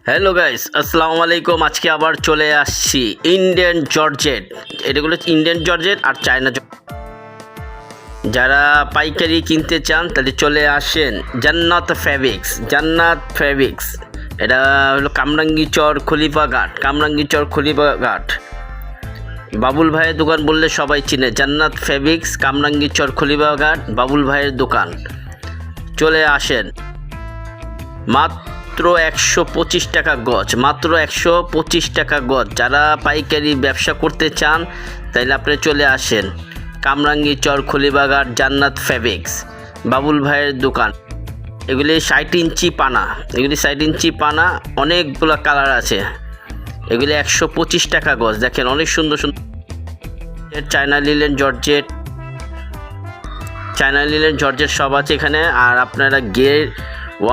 Hello guys, আসসালামু আলাইকুম। আজকে আবার চলে আসছি ইন্ডিয়ান জর্জেট। এটাগুলো ইন্ডিয়ান জর্জেট আর চায়না যারা পাইকারি কিনতে চান তাহলে চলে আসেন জান্নাত ফেব্রিক্স। এটা হলো কামরাঙ্গীচর খলিফাঘাট। বাবুল ভাইয়ের দোকান বললে সবাই চিনে। জান্নাত ফেব্রিক্স, কামরাঙ্গীচর খলিফাঘাট, বাবুল ভাইয়ের দোকান। চলে আসেন। মাত্র 125 টাকা গজ। যারা পাইকারি ব্যবসা করতে চান তাইলে আপনি চলে আসেন কামরাঙ্গীচর খলিফাঘাট জান্নাত ফেব্রিক্স, বাবুল ভাইয়ের দোকান। এগুলি 60 ইঞ্চি পানা, অনেকগুলো কালার আছে। এগুলি 125 টাকা গজ। দেখেন অনেক সুন্দর চায়না লিলেন জর্জেট সব আছে এখানে। আর আপনারা গিয়ে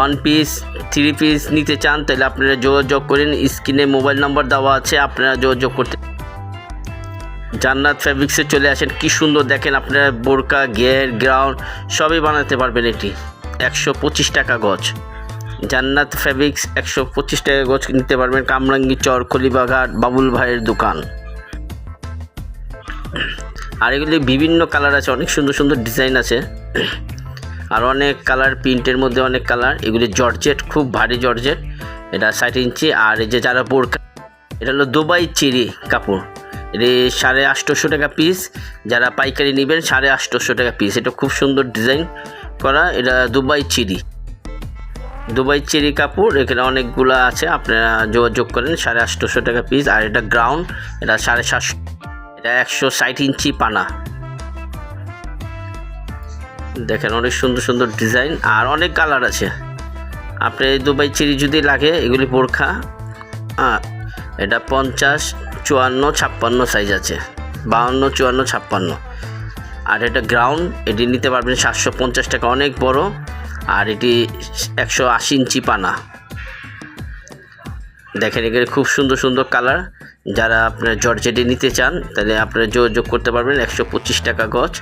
1 পিস 3 পিস নিতে চান তাহলে আপনারা যোগাযোগ করেন। স্ক্রিনে মোবাইল নাম্বার দেওয়া আছে, আপনারা যোগাযোগ করতে। জান্নাত ফেব্রিক্সে চলে আসেন। কি সুন্দর দেখেন, আপনারা বোরকা, গের, গ্রাউন্ড সবই বানাতে পারবেন। এটি 125 টাকা গজ। জান্নাত ফেব্রিক্স 125 টাকা গজ নিতে পারবেন। কামরাঙ্গীচর খলিফাঘাট, বাবুল ভাইয়ের দোকান। আর এগুলি বিভিন্ন কালার আছে, অনেক সুন্দর ডিজাইন আছে। আর অনেক কালার, প্রিন্টের মধ্যে অনেক কালার। এগুলি জর্জেট, খুব ভারী জর্জেট। এটা 60 ইঞ্চি। আর এই যে যারা বোরকা, এটা হলো দুবাই চেরি কাপড়। এটি 850 টাকা পিস। যারা পাইকারি নেবেন 850 টাকা পিস। এটা খুব সুন্দর ডিজাইন করা। এটা দুবাই চেরি কাপড়। এখানে অনেকগুলো আছে, আপনারা যোগাযোগ করেন। 850 টাকা পিস। আর এটা গ্রাউন্ড, এটা 750। এটা 160 ইঞ্চি পানা। দেখেন অনেক সুন্দর ডিজাইন আর অনেক কালার আছে। আপনি দুবাই চেরি যদি লাগে, এগুলি বোরখা। এটা 50, 54, 56 সাইজ আছে। 52, 54, 56। আর এটা গ্রাউন্ড, এটি নিতে পারবেন 750 টাকা, অনেক বড়। আর এটি 180 ইঞ্চি পানা। দেখেন এখানে খুব সুন্দর কালার। যারা আপনার জর্জেটে নিতে চান তাহলে আপনারা যোগাযোগ করতে পারবেন। 125 টাকা গজ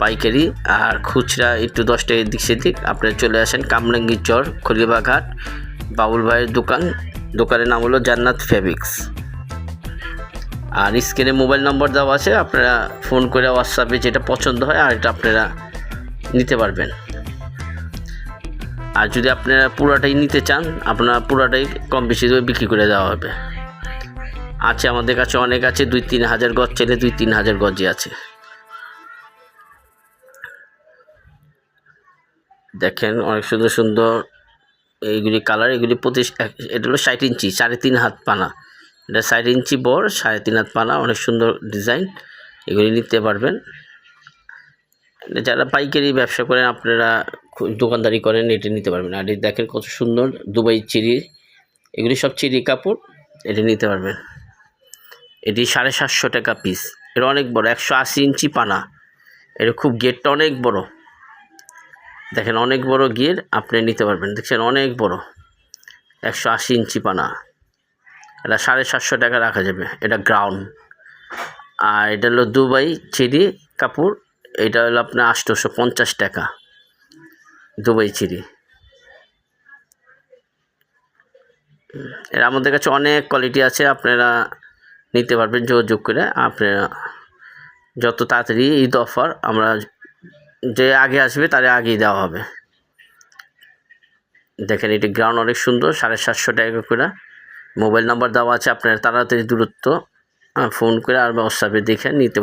পাইকারি। আর খুচরা একটু 10 টাকা এদিক সেদিক। আপনারা চলে আসেন কামরাঙ্গীচর খলিফাঘাট, বাবুল ভাইয়ের দোকান। দোকানের নাম হলো জান্নাত ফেব্রিক্স। আর স্ক্রিনে মোবাইল নম্বর দেওয়া আছে, আপনারা ফোন করে হোয়াটসঅ্যাপে যেটা পছন্দ হয় আর এটা আপনারা নিতে পারবেন। আর যদি আপনারা পুরাটাই নিতে চান, আপনারা পুরাটাই কম বেশি বিক্রি করে দেওয়া হবে। আছে আমাদের কাছে অনেক আছে। 2-3 হাজার গজ চাইলে 2-3 হাজার গজই আছে। দেখেন অনেক সুন্দর এইগুলি কালার। এগুলি এটা হলো 60 ইঞ্চি, 3.5 হাত পানা। এটা 60 ইঞ্চি বড়, 3.5 হাত পানা। অনেক সুন্দর ডিজাইন। এগুলি নিতে পারবেন। যারা পাইকারি ব্যবসা করেন, আপনারা দোকানদারি করেন, এটি নিতে পারবেন। আর এটি দেখেন কত সুন্দর দুবাই চেরি। এগুলি সব চেরি কাপড়। এটি নিতে পারবেন। এটি 750 টাকা পিস। এটা অনেক বড়, 180 ইঞ্চি পানা। এটা খুব গেটটা অনেক বড়। দেখেন অনেক বড় গিয়ার, আপনি নিতে পারবেন। দেখছেন অনেক বড়, 180 ইঞ্চি পানা। এটা 750 টাকা রাখা যাবে। এটা গ্রাউন্ড। আর এটা হলো দুবাই চেরি কাপড়। এটা হলো আপনার 850 টাকা দুবাই চেরি। এর আমাদের কাছে অনেক কোয়ালিটি আছে, আপনারা নিতে পারবেন যোগাযোগ করে। আপনারা যত তাড়াতাড়ি ঈদ অফার, আমরা যে আগে আসবে তার আগেই দেওয়া হবে। দেখেন এটি গ্রাউন্ড অনেক সুন্দর, 750 টাকা করে। মোবাইল নাম্বার দেওয়া আছে, আপনারা তাড়াতাড়ি দূরত্ব ফোন করে আর হোয়াটসঅ্যাপে দেখে নিতে পারবেন।